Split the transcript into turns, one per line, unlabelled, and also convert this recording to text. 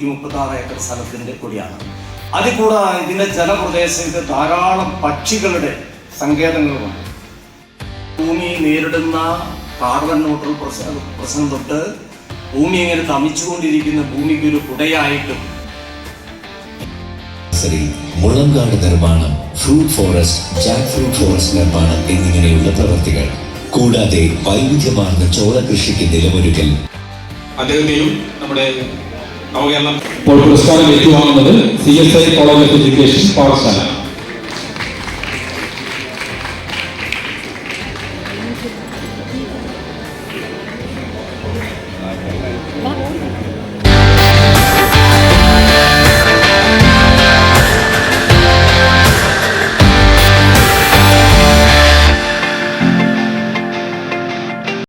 136 acre സ്ഥലത്തിൻ്റെ കൂടിയാണ്. അതിൽ കൂടാതെ ഇതിൻ്റെ ജലപ്രദേശത്ത് ധാരാളം പക്ഷികളുടെ സങ്കേതങ്ങളുമുണ്ട്. ഭൂമി നേരിടുന്ന കാർബൺ ന്യൂട്രൽ പ്രശ്നം തൊട്ട് ഭൂമി ഇങ്ങനെ തമിച്ചുകൊണ്ടിരിക്കുന്ന ഭൂമിക്ക് ഒരു കുടയായിട്ടും
മുളങ്കാട് നിർമ്മാണം, fruit forest, Jack fruit forest നിർമ്മാണം എന്നിങ്ങനെയുള്ള പ്രവൃത്തികൾ, കൂടാതെ വൈവിധ്യമാർന്ന ചോള കൃഷിക്ക് നിലമൊരുക്കൽ.
അദ്ദേഹത്തെയും നമ്മുടെ നവകേരളം ഇപ്പോൾ പുരസ്കാരം ഏറ്റുവാങ്ങുന്നത് CSI കോളേജ് ഓഫ് എഡ്യൂക്കേഷൻ പാഠശാല.
Wow.